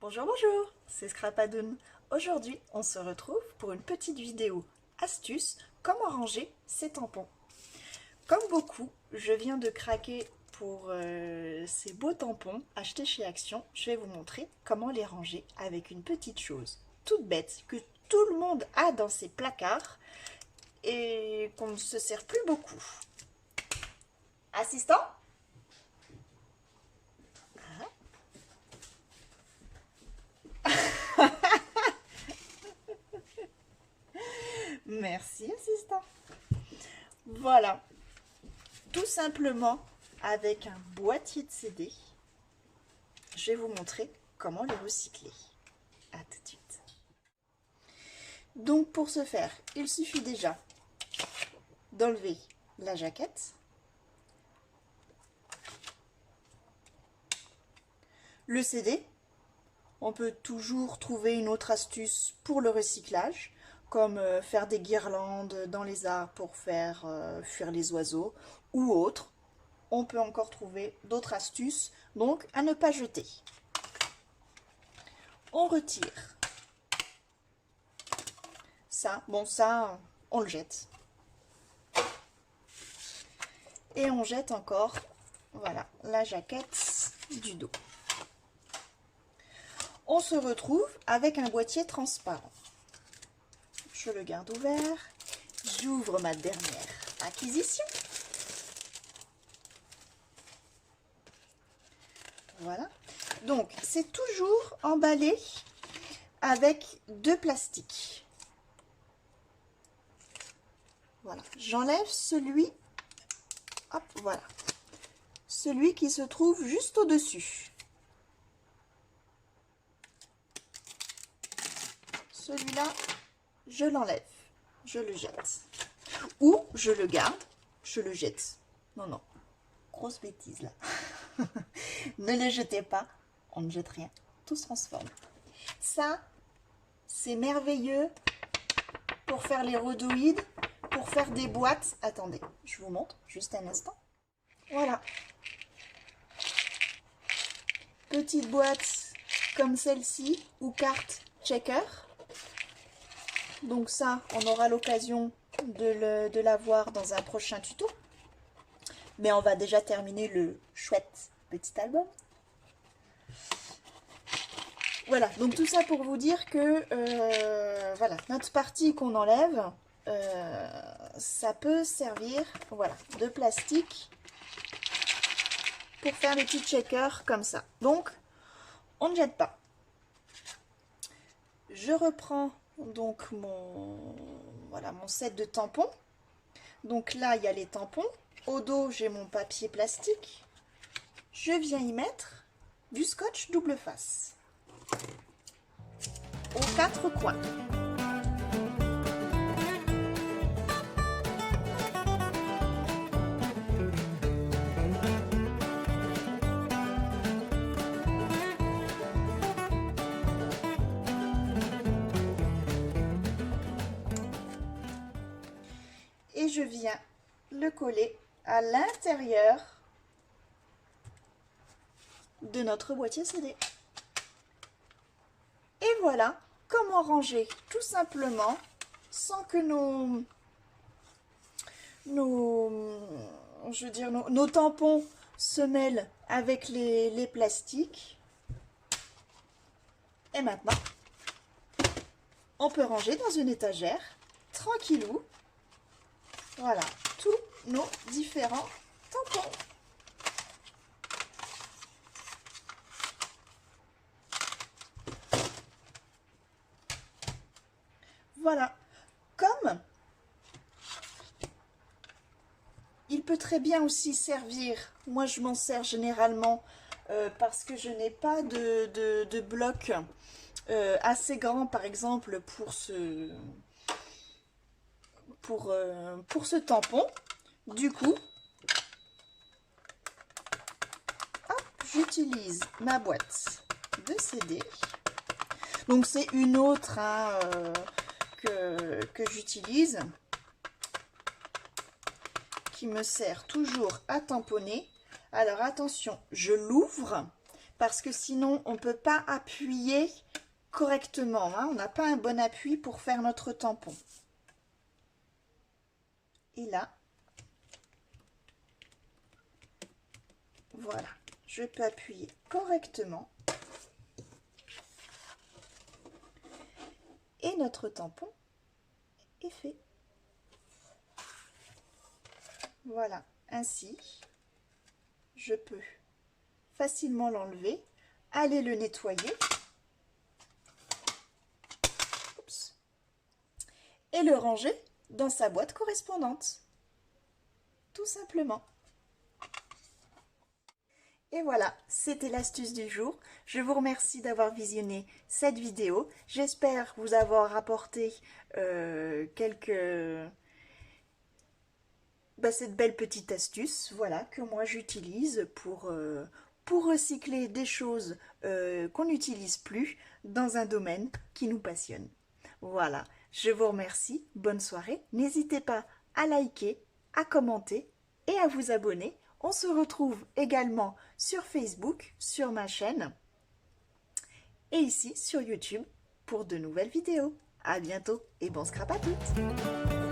Bonjour, bonjour, c'est Scrapadoun. Aujourd'hui, on se retrouve pour une petite vidéo astuce, comment ranger ses tampons. Comme beaucoup, je viens de craquer pour ces beaux tampons achetés chez Action. Je vais vous montrer comment les ranger avec une petite chose toute bête que tout le monde a dans ses placards et qu'on ne se sert plus beaucoup. Assistant ? Merci, assistant. Voilà, tout simplement avec un boîtier de CD, je vais vous montrer comment les recycler. À tout de suite. Donc pour ce faire, il suffit déjà d'enlever la jaquette, le CD. On peut toujours trouver une autre astuce pour le recyclage, comme faire des guirlandes dans les arbres pour faire fuir les oiseaux ou autre. On peut encore trouver d'autres astuces, donc à ne pas jeter. On retire ça, bon ça on le jette. Et on jette encore, voilà, la jaquette du dos. On se retrouve avec un boîtier transparent. Je le garde ouvert. J'ouvre ma dernière acquisition. Voilà. Donc, c'est toujours emballé avec deux plastiques. Voilà. J'enlève celui, hop, voilà. Celui qui se trouve juste au-dessus. Celui-là, je l'enlève, je le jette. Ou je le garde, je le jette. Non, non, grosse bêtise là. Ne le jetez pas, on ne jette rien, tout se transforme. Ça, c'est merveilleux pour faire les rhodoïdes, pour faire des boîtes. Attendez, je vous montre juste un instant. Voilà. Petite boîte comme celle-ci ou carte checker. Donc ça, on aura l'occasion de la voir dans un prochain tuto. Mais on va déjà terminer le chouette petit album. Voilà, donc tout ça pour vous dire que voilà, notre partie qu'on enlève, ça peut servir, voilà, de plastique pour faire des petits checkers comme ça. Donc, on ne jette pas. Je reprends donc voilà, mon set de tampons. Donc là, il y a les tampons. Au dos, j'ai mon papier plastique. Je viens y mettre du scotch double face aux quatre coins. Et je viens le coller à l'intérieur de notre boîtier CD. Et voilà comment ranger tout simplement sans que nos tampons se mêlent avec les plastiques. Et maintenant, on peut ranger dans une étagère tranquillou. Voilà, tous nos différents tampons. Voilà, comme il peut très bien aussi servir, moi je m'en sers généralement parce que je n'ai pas de bloc assez grand par exemple pour ce tampon. Du coup, j'utilise ma boîte de CD. Donc c'est une autre que j'utilise, qui me sert toujours à tamponner. Alors attention, je l'ouvre parce que sinon on ne peut pas appuyer correctement, hein. On n'a pas un bon appui pour faire notre tampon. Et là, voilà, je peux appuyer correctement. Et notre tampon est fait. Voilà, ainsi, je peux facilement l'enlever, aller le nettoyer. Oups. Et le ranger dans sa boîte correspondante. Tout simplement. Et voilà, c'était l'astuce du jour. Je vous remercie d'avoir visionné cette vidéo. J'espère vous avoir apporté cette belle petite astuce, voilà, que moi j'utilise pour recycler des choses qu'on n'utilise plus dans un domaine qui nous passionne. Voilà, je vous remercie, bonne soirée. N'hésitez pas à liker, à commenter et à vous abonner. On se retrouve également sur Facebook, sur ma chaîne, et ici sur YouTube pour de nouvelles vidéos. À bientôt et bon scrap à toutes!